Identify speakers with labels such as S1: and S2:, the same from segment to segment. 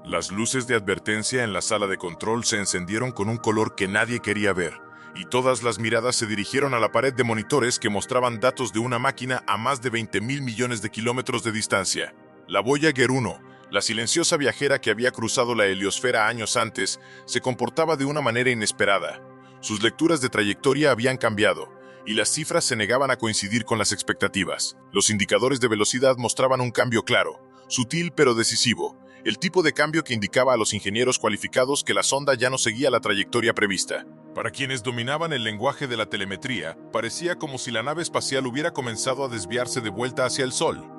S1: Las luces de advertencia en la sala de control se encendieron con un color que nadie quería ver, y todas las miradas se dirigieron a la pared de monitores que mostraban datos de una máquina a más de 20.000 millones de kilómetros de distancia. La Voyager 1, la silenciosa viajera que había cruzado la heliosfera años antes, se comportaba de una manera inesperada. Sus lecturas de trayectoria habían cambiado, y las cifras se negaban a coincidir con las expectativas. Los indicadores de velocidad mostraban un cambio claro, sutil pero decisivo, el tipo de cambio que indicaba a los ingenieros cualificados que la sonda ya no seguía la trayectoria prevista. Para quienes dominaban el lenguaje de la telemetría, parecía como si la nave espacial hubiera comenzado a desviarse de vuelta hacia el Sol.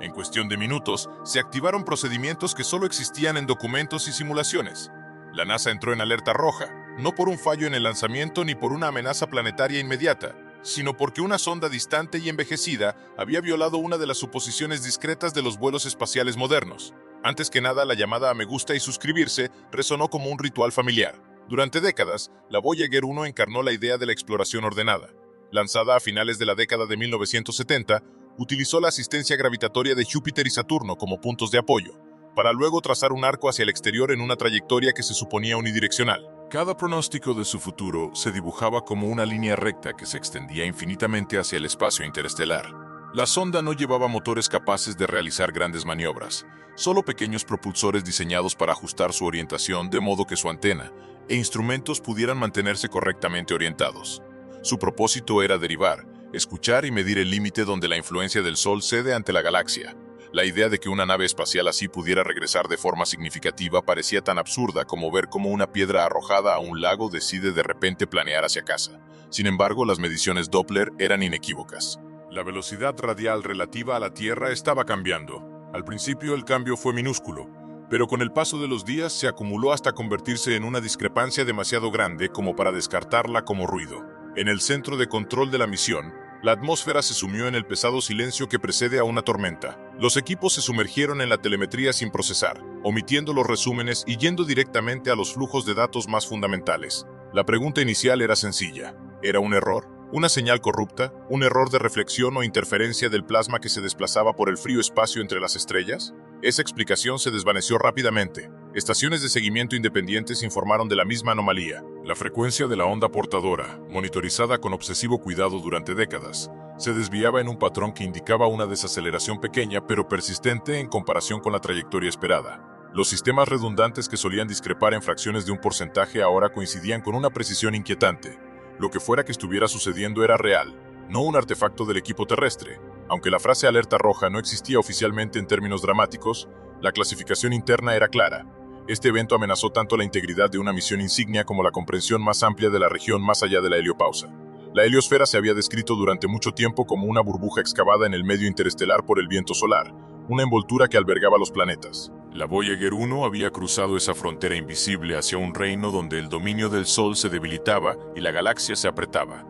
S1: En cuestión de minutos, se activaron procedimientos que solo existían en documentos y simulaciones. La NASA entró en alerta roja, no por un fallo en el lanzamiento ni por una amenaza planetaria inmediata, sino porque una sonda distante y envejecida había violado una de las suposiciones discretas de los vuelos espaciales modernos. Antes que nada, la llamada a me gusta y suscribirse resonó como un ritual familiar. Durante décadas, la Voyager 1 encarnó la idea de la exploración ordenada. Lanzada a finales de la década de 1970, utilizó la asistencia gravitatoria de Júpiter y Saturno como puntos de apoyo, para luego trazar un arco hacia el exterior en una trayectoria que se suponía unidireccional. Cada pronóstico de su futuro se dibujaba como una línea recta que se extendía infinitamente hacia el espacio interestelar. La sonda no llevaba motores capaces de realizar grandes maniobras, solo pequeños propulsores diseñados para ajustar su orientación de modo que su antena e instrumentos pudieran mantenerse correctamente orientados. Su propósito era derivar, escuchar y medir el límite donde la influencia del Sol cede ante la galaxia. La idea de que una nave espacial así pudiera regresar de forma significativa parecía tan absurda como ver cómo una piedra arrojada a un lago decide de repente planear hacia casa. Sin embargo, las mediciones Doppler eran inequívocas. La velocidad radial relativa a la Tierra estaba cambiando. Al principio el cambio fue minúsculo, pero con el paso de los días se acumuló hasta convertirse en una discrepancia demasiado grande como para descartarla como ruido. En el centro de control de la misión, la atmósfera se sumió en el pesado silencio que precede a una tormenta. Los equipos se sumergieron en la telemetría sin procesar, omitiendo los resúmenes y yendo directamente a los flujos de datos más fundamentales. La pregunta inicial era sencilla. ¿Era un error? ¿Una señal corrupta? ¿Un error de reflexión o interferencia del plasma que se desplazaba por el frío espacio entre las estrellas? Esa explicación se desvaneció rápidamente. Estaciones de seguimiento independientes informaron de la misma anomalía. La frecuencia de la onda portadora, monitorizada con obsesivo cuidado durante décadas, se desviaba en un patrón que indicaba una desaceleración pequeña pero persistente en comparación con la trayectoria esperada. Los sistemas redundantes que solían discrepar en fracciones de un porcentaje ahora coincidían con una precisión inquietante. Lo que fuera que estuviera sucediendo era real, no un artefacto del equipo terrestre. Aunque la frase alerta roja no existía oficialmente en términos dramáticos, la clasificación interna era clara. Este evento amenazó tanto la integridad de una misión insignia como la comprensión más amplia de la región más allá de la heliopausa. La heliosfera se había descrito durante mucho tiempo como una burbuja excavada en el medio interestelar por el viento solar, una envoltura que albergaba los planetas. La Voyager 1 había cruzado esa frontera invisible hacia un reino donde el dominio del Sol se debilitaba y la galaxia se apretaba.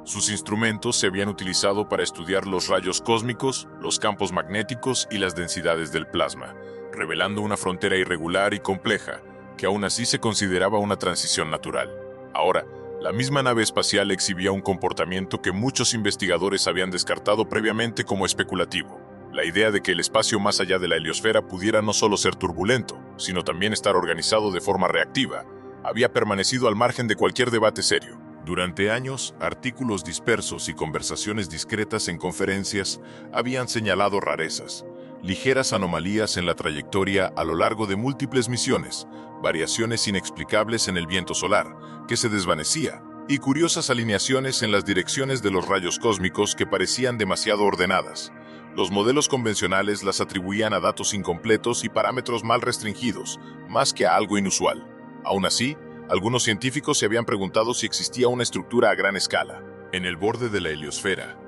S1: Sus instrumentos se habían utilizado para estudiar los rayos cósmicos, los campos magnéticos y las densidades del plasma, revelando una frontera irregular y compleja, que aún así se consideraba una transición natural. Ahora, la misma nave espacial exhibía un comportamiento que muchos investigadores habían descartado previamente como especulativo. La idea de que el espacio más allá de la heliosfera pudiera no solo ser turbulento, sino también estar organizado de forma reactiva, había permanecido al margen de cualquier debate serio. Durante años, artículos dispersos y conversaciones discretas en conferencias habían señalado rarezas, ligeras anomalías en la trayectoria a lo largo de múltiples misiones, variaciones inexplicables en el viento solar, que se desvanecía, y curiosas alineaciones en las direcciones de los rayos cósmicos que parecían demasiado ordenadas. Los modelos convencionales las atribuían a datos incompletos y parámetros mal restringidos, más que a algo inusual. Aún así, algunos científicos se habían preguntado si existía una estructura a gran escala, en el borde de la heliosfera,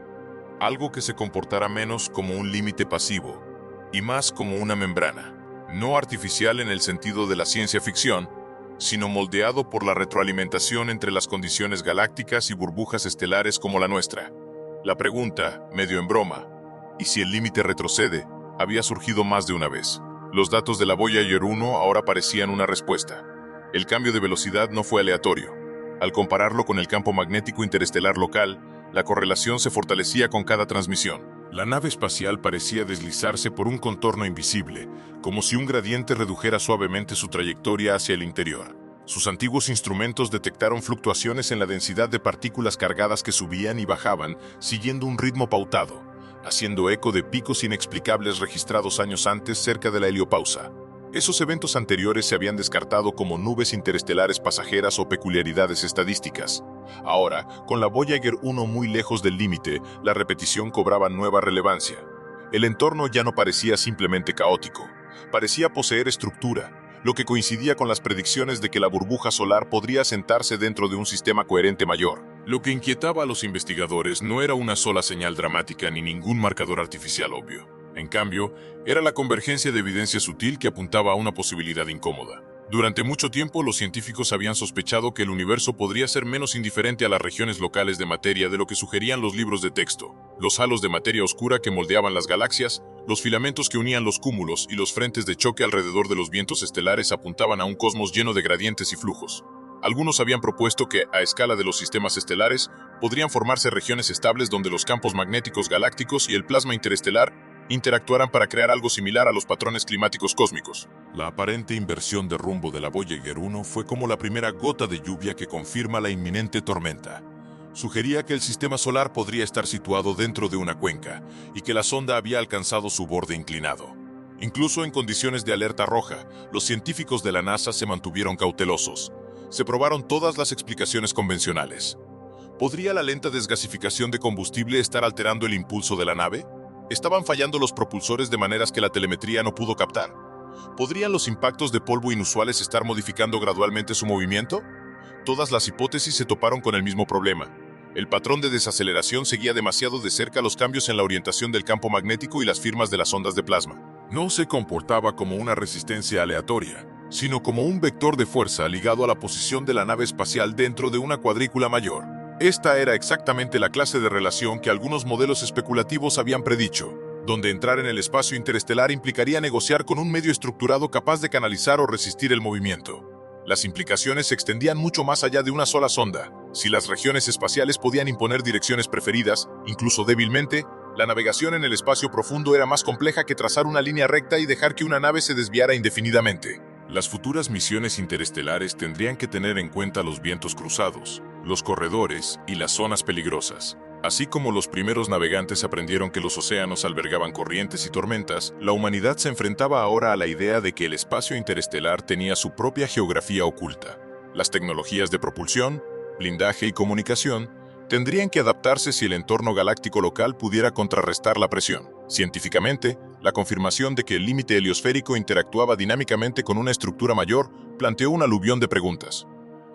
S1: algo que se comportara menos como un límite pasivo y más como una membrana, no artificial en el sentido de la ciencia ficción, sino moldeado por la retroalimentación entre las condiciones galácticas y burbujas estelares como la nuestra. La pregunta, medio en broma, ¿y si el límite retrocede?, había surgido más de una vez. Los datos de la Voyager 1 ahora parecían una respuesta. El cambio de velocidad no fue aleatorio. Al compararlo con el campo magnético interestelar local, la correlación se fortalecía con cada transmisión. La nave espacial parecía deslizarse por un contorno invisible, como si un gradiente redujera suavemente su trayectoria hacia el interior. Sus antiguos instrumentos detectaron fluctuaciones en la densidad de partículas cargadas que subían y bajaban, siguiendo un ritmo pautado, haciendo eco de picos inexplicables registrados años antes cerca de la heliopausa. Esos eventos anteriores se habían descartado como nubes interestelares pasajeras o peculiaridades estadísticas. Ahora, con la Voyager 1 muy lejos del límite, la repetición cobraba nueva relevancia. El entorno ya no parecía simplemente caótico, parecía poseer estructura, lo que coincidía con las predicciones de que la burbuja solar podría asentarse dentro de un sistema coherente mayor. Lo que inquietaba a los investigadores no era una sola señal dramática ni ningún marcador artificial obvio. En cambio, era la convergencia de evidencia sutil que apuntaba a una posibilidad incómoda. Durante mucho tiempo, los científicos habían sospechado que el universo podría ser menos indiferente a las regiones locales de materia de lo que sugerían los libros de texto. Los halos de materia oscura que moldeaban las galaxias, los filamentos que unían los cúmulos y los frentes de choque alrededor de los vientos estelares apuntaban a un cosmos lleno de gradientes y flujos. Algunos habían propuesto que, a escala de los sistemas estelares, podrían formarse regiones estables donde los campos magnéticos galácticos y el plasma interestelar interactuaran para crear algo similar a los patrones climáticos cósmicos. La aparente inversión de rumbo de la Voyager 1 fue como la primera gota de lluvia que confirma la inminente tormenta. Sugería que el sistema solar podría estar situado dentro de una cuenca y que la sonda había alcanzado su borde inclinado. Incluso en condiciones de alerta roja, los científicos de la NASA se mantuvieron cautelosos. Se probaron todas las explicaciones convencionales. ¿Podría la lenta desgasificación de combustible estar alterando el impulso de la nave? ¿Estaban fallando los propulsores de maneras que la telemetría no pudo captar? ¿Podrían los impactos de polvo inusuales estar modificando gradualmente su movimiento? Todas las hipótesis se toparon con el mismo problema. El patrón de desaceleración seguía demasiado de cerca los cambios en la orientación del campo magnético y las firmas de las ondas de plasma. No se comportaba como una resistencia aleatoria, sino como un vector de fuerza ligado a la posición de la nave espacial dentro de una cuadrícula mayor. Esta era exactamente la clase de relación que algunos modelos especulativos habían predicho, donde entrar en el espacio interestelar implicaría negociar con un medio estructurado capaz de canalizar o resistir el movimiento. Las implicaciones se extendían mucho más allá de una sola sonda. Si las regiones espaciales podían imponer direcciones preferidas, incluso débilmente, la navegación en el espacio profundo era más compleja que trazar una línea recta y dejar que una nave se desviara indefinidamente. Las futuras misiones interestelares tendrían que tener en cuenta los vientos cruzados, los corredores y las zonas peligrosas. Así como los primeros navegantes aprendieron que los océanos albergaban corrientes y tormentas, la humanidad se enfrentaba ahora a la idea de que el espacio interestelar tenía su propia geografía oculta. Las tecnologías de propulsión, blindaje y comunicación tendrían que adaptarse si el entorno galáctico local pudiera contrarrestar la presión. Científicamente, la confirmación de que el límite heliosférico interactuaba dinámicamente con una estructura mayor planteó un aluvión de preguntas.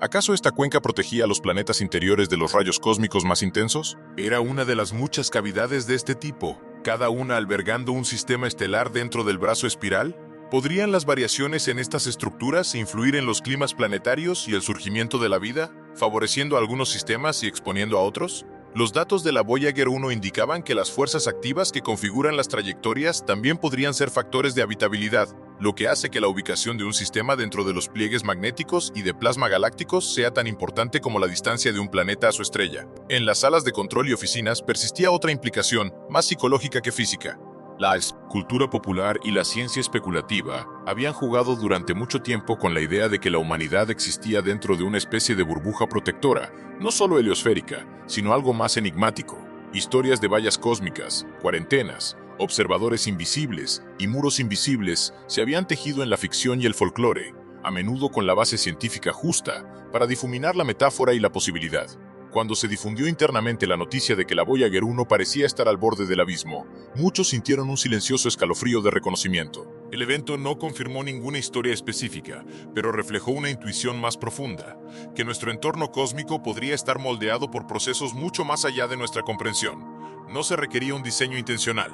S1: ¿Acaso esta cuenca protegía a los planetas interiores de los rayos cósmicos más intensos? Era una de las muchas cavidades de este tipo, cada una albergando un sistema estelar dentro del brazo espiral. ¿Podrían las variaciones en estas estructuras influir en los climas planetarios y el surgimiento de la vida, favoreciendo a algunos sistemas y exponiendo a otros? Los datos de la Voyager 1 indicaban que las fuerzas activas que configuran las trayectorias también podrían ser factores de habitabilidad, lo que hace que la ubicación de un sistema dentro de los pliegues magnéticos y de plasma galácticos sea tan importante como la distancia de un planeta a su estrella. En las salas de control y oficinas persistía otra implicación, más psicológica que física. La cultura popular y la ciencia especulativa habían jugado durante mucho tiempo con la idea de que la humanidad existía dentro de una especie de burbuja protectora, no solo heliosférica, sino algo más enigmático. Historias de vallas cósmicas, cuarentenas, observadores invisibles y muros invisibles se habían tejido en la ficción y el folclore, a menudo con la base científica justa, para difuminar la metáfora y la posibilidad. Cuando se difundió internamente la noticia de que la Voyager 1 parecía estar al borde del abismo, muchos sintieron un silencioso escalofrío de reconocimiento. El evento no confirmó ninguna historia específica, pero reflejó una intuición más profunda, que nuestro entorno cósmico podría estar moldeado por procesos mucho más allá de nuestra comprensión. No se requería un diseño intencional.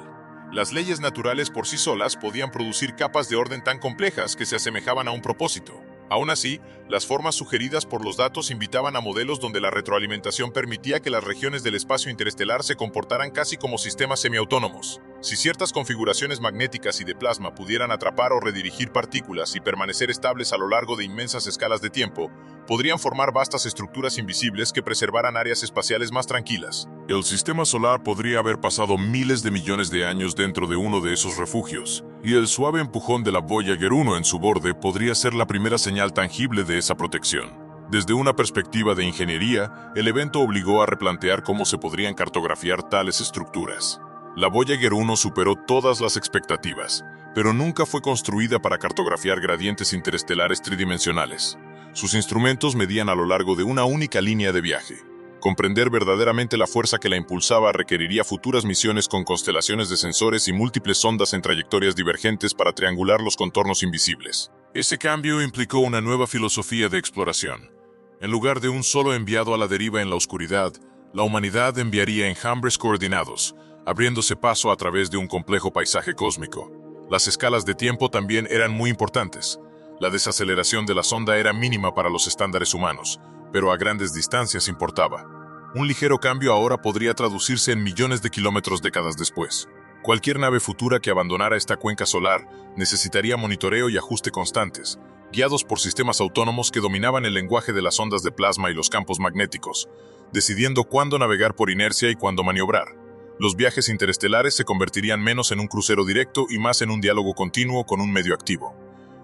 S1: Las leyes naturales por sí solas podían producir capas de orden tan complejas que se asemejaban a un propósito. Aún así, las formas sugeridas por los datos invitaban a modelos donde la retroalimentación permitía que las regiones del espacio interestelar se comportaran casi como sistemas semiautónomos. Si ciertas configuraciones magnéticas y de plasma pudieran atrapar o redirigir partículas y permanecer estables a lo largo de inmensas escalas de tiempo, podrían formar vastas estructuras invisibles que preservaran áreas espaciales más tranquilas. El sistema solar podría haber pasado miles de millones de años dentro de uno de esos refugios, y el suave empujón de la Voyager 1 en su borde podría ser la primera señal tangible de esa protección. Desde una perspectiva de ingeniería, el evento obligó a replantear cómo se podrían cartografiar tales estructuras. La Voyager 1 superó todas las expectativas, pero nunca fue construida para cartografiar gradientes interestelares tridimensionales. Sus instrumentos medían a lo largo de una única línea de viaje. Comprender verdaderamente la fuerza que la impulsaba requeriría futuras misiones con constelaciones de sensores y múltiples sondas en trayectorias divergentes para triangular los contornos invisibles. Ese cambio implicó una nueva filosofía de exploración. En lugar de un solo enviado a la deriva en la oscuridad, la humanidad enviaría enjambres coordinados, abriéndose paso a través de un complejo paisaje cósmico. Las escalas de tiempo también eran muy importantes. La desaceleración de la sonda era mínima para los estándares humanos, pero a grandes distancias importaba. Un ligero cambio ahora podría traducirse en millones de kilómetros décadas después. Cualquier nave futura que abandonara esta cuenca solar necesitaría monitoreo y ajuste constantes, guiados por sistemas autónomos que dominaban el lenguaje de las ondas de plasma y los campos magnéticos, decidiendo cuándo navegar por inercia y cuándo maniobrar. Los viajes interestelares se convertirían menos en un crucero directo y más en un diálogo continuo con un medio activo.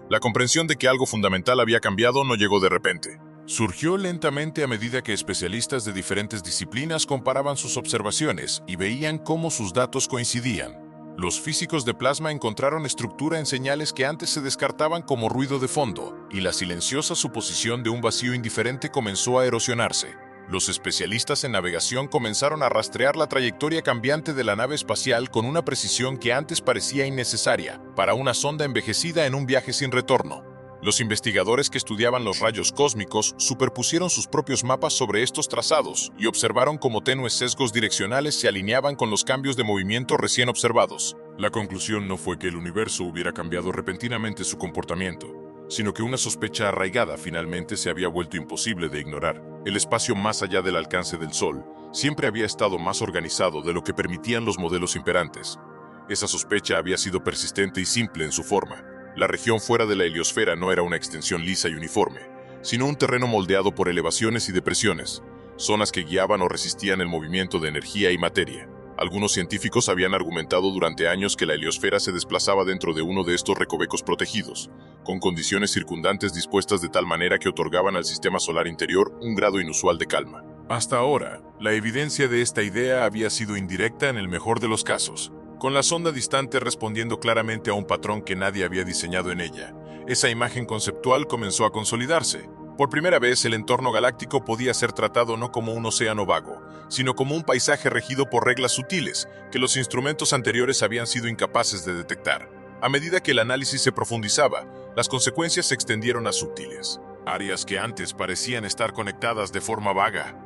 S1: La comprensión de que algo fundamental había cambiado no llegó de repente. Surgió lentamente a medida que especialistas de diferentes disciplinas comparaban sus observaciones y veían cómo sus datos coincidían. Los físicos de plasma encontraron estructura en señales que antes se descartaban como ruido de fondo, y la silenciosa suposición de un vacío indiferente comenzó a erosionarse. Los especialistas en navegación comenzaron a rastrear la trayectoria cambiante de la nave espacial con una precisión que antes parecía innecesaria para una sonda envejecida en un viaje sin retorno. Los investigadores que estudiaban los rayos cósmicos superpusieron sus propios mapas sobre estos trazados y observaron cómo tenues sesgos direccionales se alineaban con los cambios de movimiento recién observados. La conclusión no fue que el universo hubiera cambiado repentinamente su comportamiento, sino que una sospecha arraigada finalmente se había vuelto imposible de ignorar. El espacio más allá del alcance del Sol siempre había estado más organizado de lo que permitían los modelos imperantes. Esa sospecha había sido persistente y simple en su forma. La región fuera de la heliosfera no era una extensión lisa y uniforme, sino un terreno moldeado por elevaciones y depresiones, zonas que guiaban o resistían el movimiento de energía y materia. Algunos científicos habían argumentado durante años que la heliosfera se desplazaba dentro de uno de estos recovecos protegidos, con condiciones circundantes dispuestas de tal manera que otorgaban al sistema solar interior un grado inusual de calma. Hasta ahora, la evidencia de esta idea había sido indirecta en el mejor de los casos, con la sonda distante respondiendo claramente a un patrón que nadie había diseñado en ella. Esa imagen conceptual comenzó a consolidarse. Por primera vez, el entorno galáctico podía ser tratado no como un océano vago, sino como un paisaje regido por reglas sutiles que los instrumentos anteriores habían sido incapaces de detectar. A medida que el análisis se profundizaba, las consecuencias se extendieron a sutiles. Áreas que antes parecían estar conectadas de forma vaga.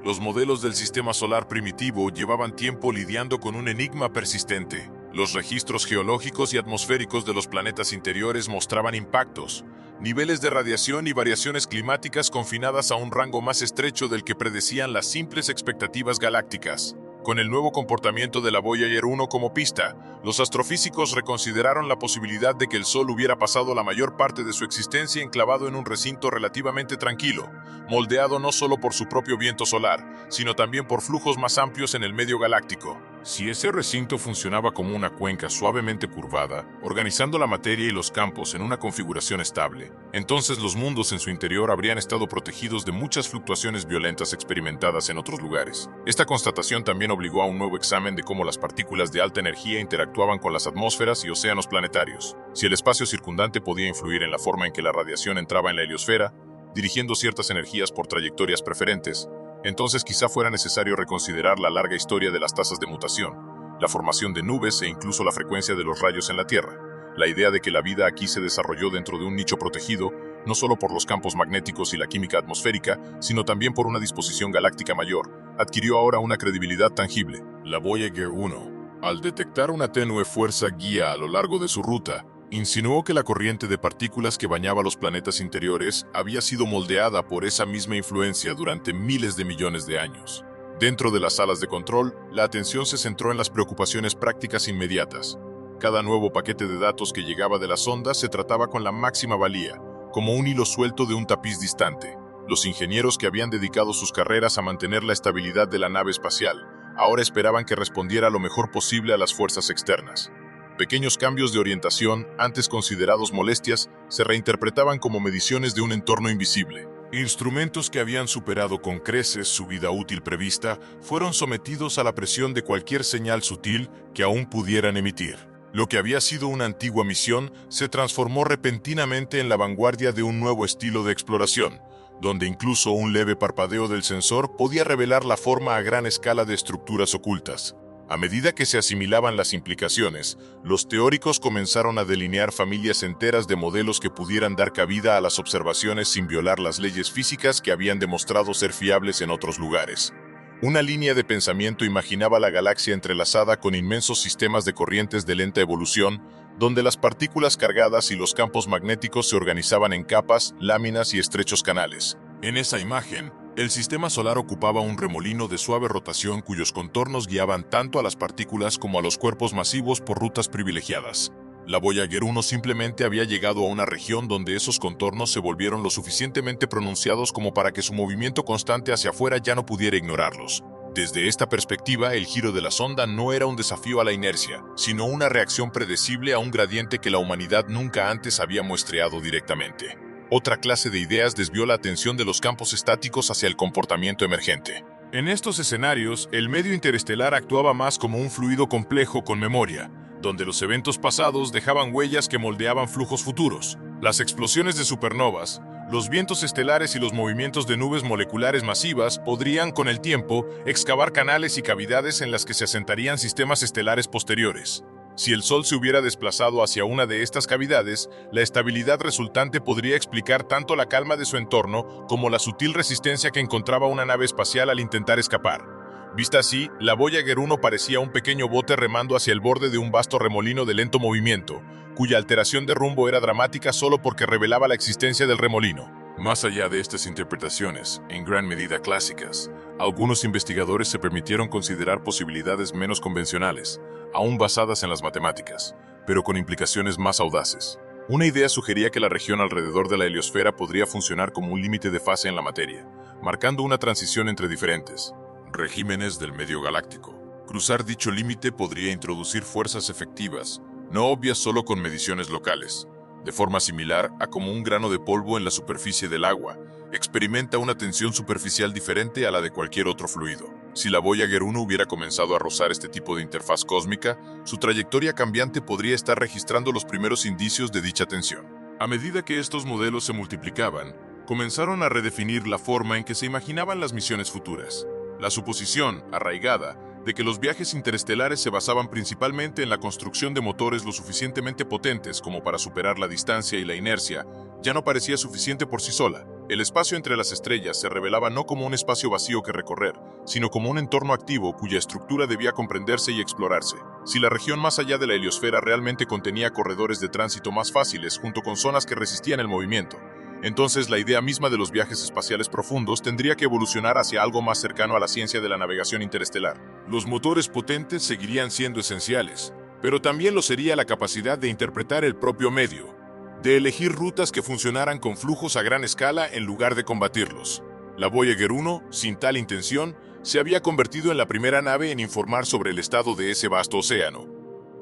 S1: Los modelos del sistema solar primitivo llevaban tiempo lidiando con un enigma persistente. Los registros geológicos y atmosféricos de los planetas interiores mostraban impactos, niveles de radiación y variaciones climáticas confinadas a un rango más estrecho del que predecían las simples expectativas galácticas. Con el nuevo comportamiento de la Voyager 1 como pista, los astrofísicos reconsideraron la posibilidad de que el Sol hubiera pasado la mayor parte de su existencia enclavado en un recinto relativamente tranquilo, moldeado no solo por su propio viento solar, sino también por flujos más amplios en el medio galáctico. Si ese recinto funcionaba como una cuenca suavemente curvada, organizando la materia y los campos en una configuración estable, entonces los mundos en su interior habrían estado protegidos de muchas fluctuaciones violentas experimentadas en otros lugares. Esta constatación también obligó a un nuevo examen de cómo las partículas de alta energía interactuaban con las atmósferas y océanos planetarios. Si el espacio circundante podía influir en la forma en que la radiación entraba en la heliosfera, dirigiendo ciertas energías por trayectorias preferentes, entonces quizá fuera necesario reconsiderar la larga historia de las tasas de mutación, la formación de nubes e incluso la frecuencia de los rayos en la Tierra. La idea de que la vida aquí se desarrolló dentro de un nicho protegido, no solo por los campos magnéticos y la química atmosférica, sino también por una disposición galáctica mayor, adquirió ahora una credibilidad tangible. La Voyager 1, al detectar una tenue fuerza guía a lo largo de su ruta, insinuó que la corriente de partículas que bañaba los planetas interiores había sido moldeada por esa misma influencia durante miles de millones de años. Dentro de las salas de control, la atención se centró en las preocupaciones prácticas inmediatas. Cada nuevo paquete de datos que llegaba de la sonda se trataba con la máxima valía, como un hilo suelto de un tapiz distante. Los ingenieros que habían dedicado sus carreras a mantener la estabilidad de la nave espacial, ahora esperaban que respondiera lo mejor posible a las fuerzas externas. Pequeños cambios de orientación, antes considerados molestias, se reinterpretaban como mediciones de un entorno invisible. Instrumentos que habían superado con creces su vida útil prevista fueron sometidos a la presión de cualquier señal sutil que aún pudieran emitir. Lo que había sido una antigua misión se transformó repentinamente en la vanguardia de un nuevo estilo de exploración, donde incluso un leve parpadeo del sensor podía revelar la forma a gran escala de estructuras ocultas. A medida que se asimilaban las implicaciones, los teóricos comenzaron a delinear familias enteras de modelos que pudieran dar cabida a las observaciones sin violar las leyes físicas que habían demostrado ser fiables en otros lugares. Una línea de pensamiento imaginaba la galaxia entrelazada con inmensos sistemas de corrientes de lenta evolución, donde las partículas cargadas y los campos magnéticos se organizaban en capas, láminas y estrechos canales. En esa imagen, el sistema solar ocupaba un remolino de suave rotación cuyos contornos guiaban tanto a las partículas como a los cuerpos masivos por rutas privilegiadas. La Voyager 1 simplemente había llegado a una región donde esos contornos se volvieron lo suficientemente pronunciados como para que su movimiento constante hacia afuera ya no pudiera ignorarlos. Desde esta perspectiva, el giro de la sonda no era un desafío a la inercia, sino una reacción predecible a un gradiente que la humanidad nunca antes había muestreado directamente. Otra clase de ideas desvió la atención de los campos estáticos hacia el comportamiento emergente. En estos escenarios, el medio interestelar actuaba más como un fluido complejo con memoria, donde los eventos pasados dejaban huellas que moldeaban flujos futuros. Las explosiones de supernovas, los vientos estelares y los movimientos de nubes moleculares masivas podrían, con el tiempo, excavar canales y cavidades en las que se asentarían sistemas estelares posteriores. Si el Sol se hubiera desplazado hacia una de estas cavidades, la estabilidad resultante podría explicar tanto la calma de su entorno como la sutil resistencia que encontraba una nave espacial al intentar escapar. Vista así, la Voyager 1 parecía un pequeño bote remando hacia el borde de un vasto remolino de lento movimiento, cuya alteración de rumbo era dramática solo porque revelaba la existencia del remolino. Más allá de estas interpretaciones, en gran medida clásicas, algunos investigadores se permitieron considerar posibilidades menos convencionales, aún basadas en las matemáticas, pero con implicaciones más audaces. Una idea sugería que la región alrededor de la heliosfera podría funcionar como un límite de fase en la materia, marcando una transición entre diferentes regímenes del medio galáctico. Cruzar dicho límite podría introducir fuerzas efectivas, no obvias solo con mediciones locales. De forma similar a como un grano de polvo en la superficie del agua, experimenta una tensión superficial diferente a la de cualquier otro fluido. Si la Voyager 1 hubiera comenzado a rozar este tipo de interfaz cósmica, su trayectoria cambiante podría estar registrando los primeros indicios de dicha tensión. A medida que estos modelos se multiplicaban, comenzaron a redefinir la forma en que se imaginaban las misiones futuras. La suposición, arraigada, de que los viajes interestelares se basaban principalmente en la construcción de motores lo suficientemente potentes como para superar la distancia y la inercia, ya no parecía suficiente por sí sola. El espacio entre las estrellas se revelaba no como un espacio vacío que recorrer, sino como un entorno activo cuya estructura debía comprenderse y explorarse. Si la región más allá de la heliosfera realmente contenía corredores de tránsito más fáciles junto con zonas que resistían el movimiento, entonces la idea misma de los viajes espaciales profundos tendría que evolucionar hacia algo más cercano a la ciencia de la navegación interestelar. Los motores potentes seguirían siendo esenciales, pero también lo sería la capacidad de interpretar el propio medio, de elegir rutas que funcionaran con flujos a gran escala en lugar de combatirlos. La Voyager 1, sin tal intención, se había convertido en la primera nave en informar sobre el estado de ese vasto océano.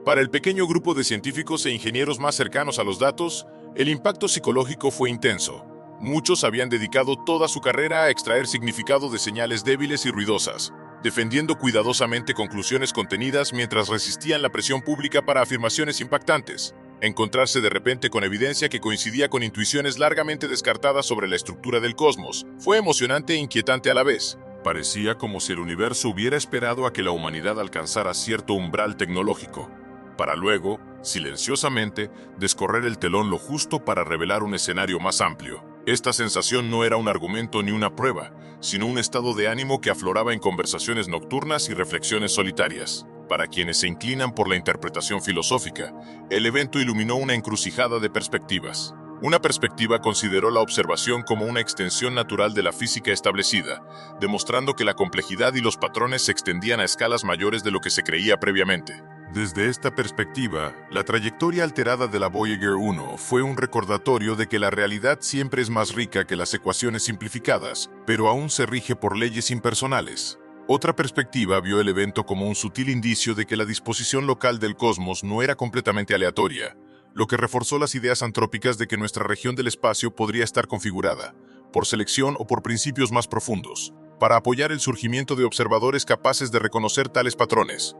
S1: Para el pequeño grupo de científicos e ingenieros más cercanos a los datos, el impacto psicológico fue intenso. Muchos habían dedicado toda su carrera a extraer significado de señales débiles y ruidosas, defendiendo cuidadosamente conclusiones contenidas mientras resistían la presión pública para afirmaciones impactantes. Encontrarse de repente con evidencia que coincidía con intuiciones largamente descartadas sobre la estructura del cosmos fue emocionante e inquietante a la vez. Parecía como si el universo hubiera esperado a que la humanidad alcanzara cierto umbral tecnológico, para luego, silenciosamente, descorrer el telón lo justo para revelar un escenario más amplio. Esta sensación no era un argumento ni una prueba, sino un estado de ánimo que afloraba en conversaciones nocturnas y reflexiones solitarias. Para quienes se inclinan por la interpretación filosófica, el evento iluminó una encrucijada de perspectivas. Una perspectiva consideró la observación como una extensión natural de la física establecida, demostrando que la complejidad y los patrones se extendían a escalas mayores de lo que se creía previamente. Desde esta perspectiva, la trayectoria alterada de la Voyager 1 fue un recordatorio de que la realidad siempre es más rica que las ecuaciones simplificadas, pero aún se rige por leyes impersonales. Otra perspectiva vio el evento como un sutil indicio de que la disposición local del cosmos no era completamente aleatoria, lo que reforzó las ideas antrópicas de que nuestra región del espacio podría estar configurada, por selección o por principios más profundos, para apoyar el surgimiento de observadores capaces de reconocer tales patrones.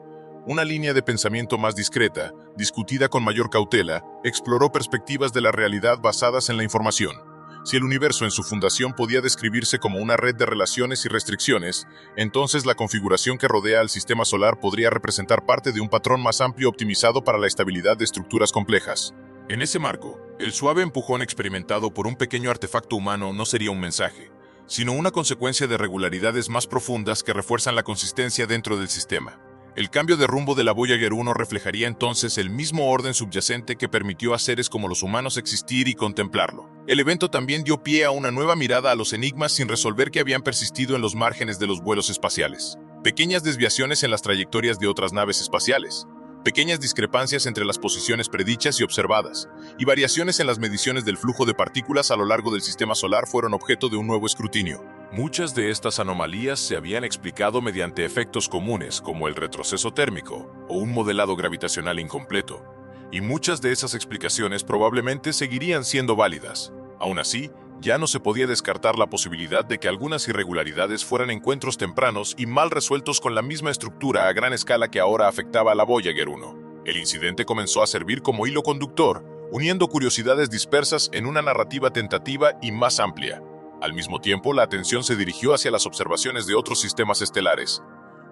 S1: Una línea de pensamiento más discreta, discutida con mayor cautela, exploró perspectivas de la realidad basadas en la información. Si el universo en su fundación podía describirse como una red de relaciones y restricciones, entonces la configuración que rodea al sistema solar podría representar parte de un patrón más amplio optimizado para la estabilidad de estructuras complejas. En ese marco, el suave empujón experimentado por un pequeño artefacto humano no sería un mensaje, sino una consecuencia de regularidades más profundas que refuerzan la consistencia dentro del sistema. El cambio de rumbo de la Voyager 1 reflejaría entonces el mismo orden subyacente que permitió a seres como los humanos existir y contemplarlo. El evento también dio pie a una nueva mirada a los enigmas sin resolver que habían persistido en los márgenes de los vuelos espaciales. Pequeñas desviaciones en las trayectorias de otras naves espaciales, pequeñas discrepancias entre las posiciones predichas y observadas, y variaciones en las mediciones del flujo de partículas a lo largo del sistema solar fueron objeto de un nuevo escrutinio. Muchas de estas anomalías se habían explicado mediante efectos comunes como el retroceso térmico o un modelado gravitacional incompleto, y muchas de esas explicaciones probablemente seguirían siendo válidas. Aún así, ya no se podía descartar la posibilidad de que algunas irregularidades fueran encuentros tempranos y mal resueltos con la misma estructura a gran escala que ahora afectaba a la Voyager 1. El incidente comenzó a servir como hilo conductor, uniendo curiosidades dispersas en una narrativa tentativa y más amplia. Al mismo tiempo, la atención se dirigió hacia las observaciones de otros sistemas estelares.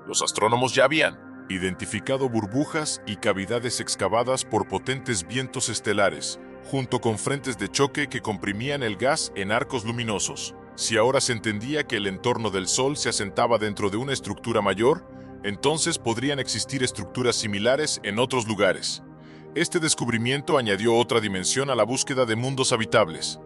S1: Los astrónomos ya habían identificado burbujas y cavidades excavadas por potentes vientos estelares, junto con frentes de choque que comprimían el gas en arcos luminosos. Si ahora se entendía que el entorno del Sol se asentaba dentro de una estructura mayor, entonces podrían existir estructuras similares en otros lugares. Este descubrimiento añadió otra dimensión a la búsqueda de mundos habitables.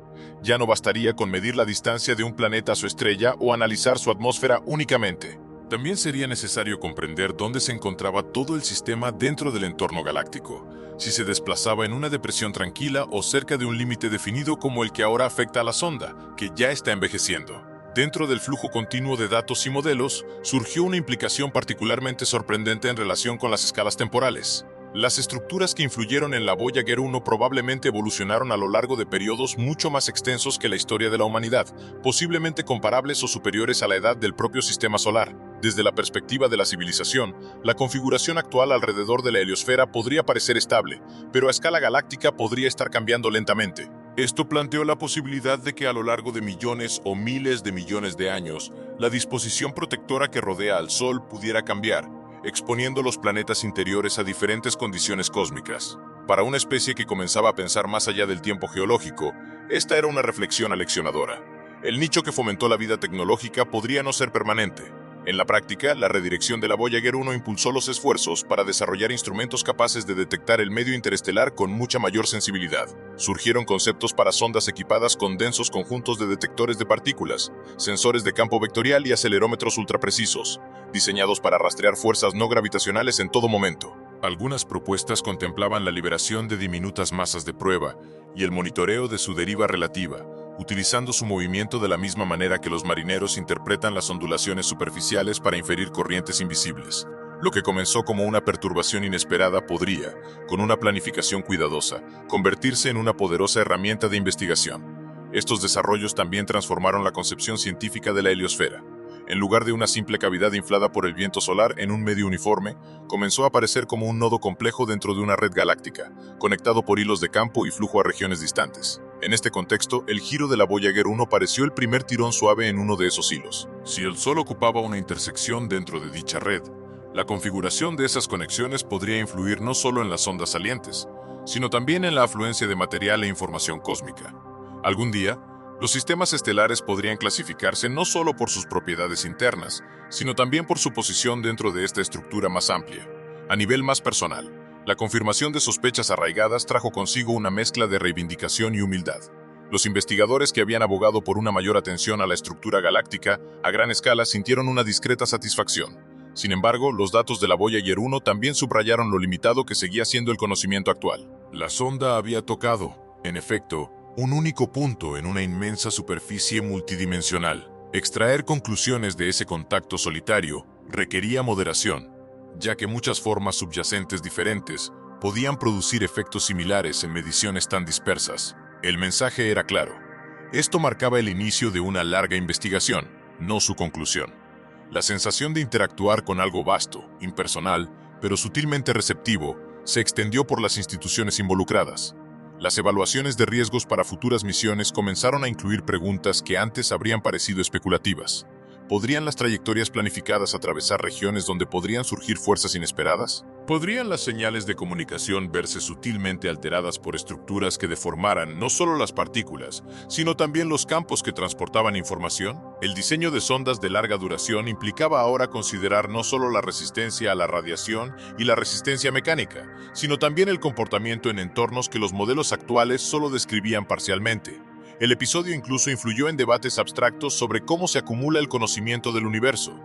S1: Ya no bastaría con medir la distancia de un planeta a su estrella o analizar su atmósfera únicamente. También sería necesario comprender dónde se encontraba todo el sistema dentro del entorno galáctico, si se desplazaba en una depresión tranquila o cerca de un límite definido como el que ahora afecta a la sonda, que ya está envejeciendo. Dentro del flujo continuo de datos y modelos, surgió una implicación particularmente sorprendente en relación con las escalas temporales. Las estructuras que influyeron en la Voyager 1 probablemente evolucionaron a lo largo de periodos mucho más extensos que la historia de la humanidad, posiblemente comparables o superiores a la edad del propio sistema solar. Desde la perspectiva de la civilización, la configuración actual alrededor de la heliosfera podría parecer estable, pero a escala galáctica podría estar cambiando lentamente. Esto planteó la posibilidad de que a lo largo de millones o miles de millones de años, la disposición protectora que rodea al Sol pudiera cambiar, exponiendo los planetas interiores a diferentes condiciones cósmicas. Para una especie que comenzaba a pensar más allá del tiempo geológico, esta era una reflexión aleccionadora. El nicho que fomentó la vida tecnológica podría no ser permanente. En la práctica, la redirección de la Voyager 1 impulsó los esfuerzos para desarrollar instrumentos capaces de detectar el medio interestelar con mucha mayor sensibilidad. Surgieron conceptos para sondas equipadas con densos conjuntos de detectores de partículas, sensores de campo vectorial y acelerómetros ultraprecisos, diseñados para rastrear fuerzas no gravitacionales en todo momento. Algunas propuestas contemplaban la liberación de diminutas masas de prueba y el monitoreo de su deriva relativa, utilizando su movimiento de la misma manera que los marineros interpretan las ondulaciones superficiales para inferir corrientes invisibles. Lo que comenzó como una perturbación inesperada podría, con una planificación cuidadosa, convertirse en una poderosa herramienta de investigación. Estos desarrollos también transformaron la concepción científica de la heliosfera. En lugar de una simple cavidad inflada por el viento solar en un medio uniforme, comenzó a aparecer como un nodo complejo dentro de una red galáctica, conectado por hilos de campo y flujo a regiones distantes. En este contexto, el giro de la Voyager 1 pareció el primer tirón suave en uno de esos hilos. Si el Sol ocupaba una intersección dentro de dicha red, la configuración de esas conexiones podría influir no solo en las ondas salientes, sino también en la afluencia de material e información cósmica. Algún día, los sistemas estelares podrían clasificarse no solo por sus propiedades internas, sino también por su posición dentro de esta estructura más amplia. A nivel más personal, la confirmación de sospechas arraigadas trajo consigo una mezcla de reivindicación y humildad. Los investigadores que habían abogado por una mayor atención a la estructura galáctica a gran escala sintieron una discreta satisfacción. Sin embargo, los datos de la Voyager 1 también subrayaron lo limitado que seguía siendo el conocimiento actual. La sonda había tocado, en efecto, un único punto en una inmensa superficie multidimensional. Extraer conclusiones de ese contacto solitario requería moderación, ya que muchas formas subyacentes diferentes podían producir efectos similares en mediciones tan dispersas. El mensaje era claro. Esto marcaba el inicio de una larga investigación, no su conclusión. La sensación de interactuar con algo vasto, impersonal, pero sutilmente receptivo, se extendió por las instituciones involucradas. Las evaluaciones de riesgos para futuras misiones comenzaron a incluir preguntas que antes habrían parecido especulativas. ¿Podrían las trayectorias planificadas atravesar regiones donde podrían surgir fuerzas inesperadas? ¿Podrían las señales de comunicación verse sutilmente alteradas por estructuras que deformaran no solo las partículas, sino también los campos que transportaban información? El diseño de sondas de larga duración implicaba ahora considerar no solo la resistencia a la radiación y la resistencia mecánica, sino también el comportamiento en entornos que los modelos actuales solo describían parcialmente. El episodio incluso influyó en debates abstractos sobre cómo se acumula el conocimiento del universo.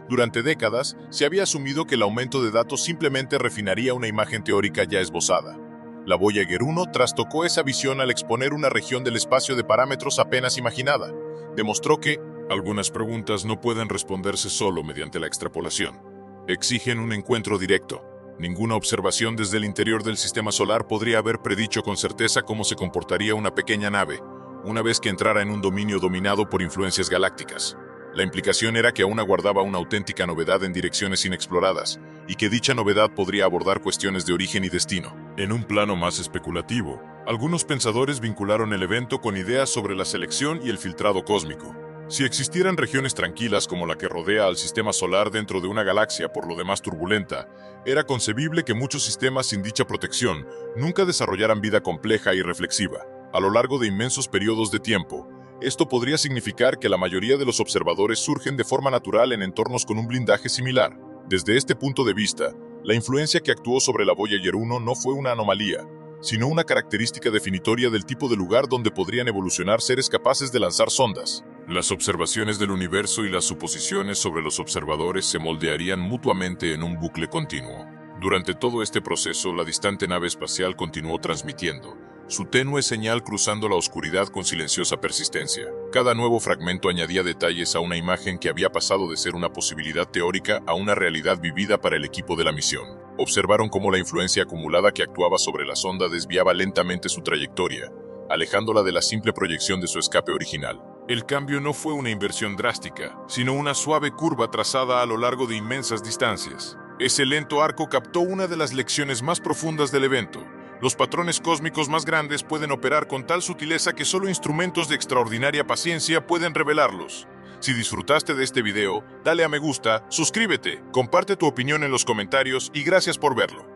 S1: Durante décadas, se había asumido que el aumento de datos simplemente refinaría una imagen teórica ya esbozada. La Voyager 1 trastocó esa visión al exponer una región del espacio de parámetros apenas imaginada. Demostró que algunas preguntas no pueden responderse solo mediante la extrapolación. Exigen un encuentro directo. Ninguna observación desde el interior del sistema solar podría haber predicho con certeza cómo se comportaría una pequeña nave, una vez que entrara en un dominio dominado por influencias galácticas. La implicación era que aún aguardaba una auténtica novedad en direcciones inexploradas, y que dicha novedad podría abordar cuestiones de origen y destino. En un plano más especulativo, algunos pensadores vincularon el evento con ideas sobre la selección y el filtrado cósmico. Si existieran regiones tranquilas como la que rodea al sistema solar dentro de una galaxia por lo demás turbulenta, era concebible que muchos sistemas sin dicha protección nunca desarrollaran vida compleja y reflexiva. A lo largo de inmensos periodos de tiempo, esto podría significar que la mayoría de los observadores surgen de forma natural en entornos con un blindaje similar. Desde este punto de vista, la influencia que actuó sobre la Voyager 1 no fue una anomalía, sino una característica definitoria del tipo de lugar donde podrían evolucionar seres capaces de lanzar sondas. Las observaciones del universo y las suposiciones sobre los observadores se moldearían mutuamente en un bucle continuo. Durante todo este proceso, la distante nave espacial continuó transmitiendo, su tenue señal cruzando la oscuridad con silenciosa persistencia. Cada nuevo fragmento añadía detalles a una imagen que había pasado de ser una posibilidad teórica a una realidad vivida para el equipo de la misión. Observaron cómo la influencia acumulada que actuaba sobre la sonda desviaba lentamente su trayectoria, alejándola de la simple proyección de su escape original. El cambio no fue una inversión drástica, sino una suave curva trazada a lo largo de inmensas distancias. Ese lento arco captó una de las lecciones más profundas del evento. Los patrones cósmicos más grandes pueden operar con tal sutileza que solo instrumentos de extraordinaria paciencia pueden revelarlos. Si disfrutaste de este video, dale a me gusta, suscríbete, comparte tu opinión en los comentarios y gracias por verlo.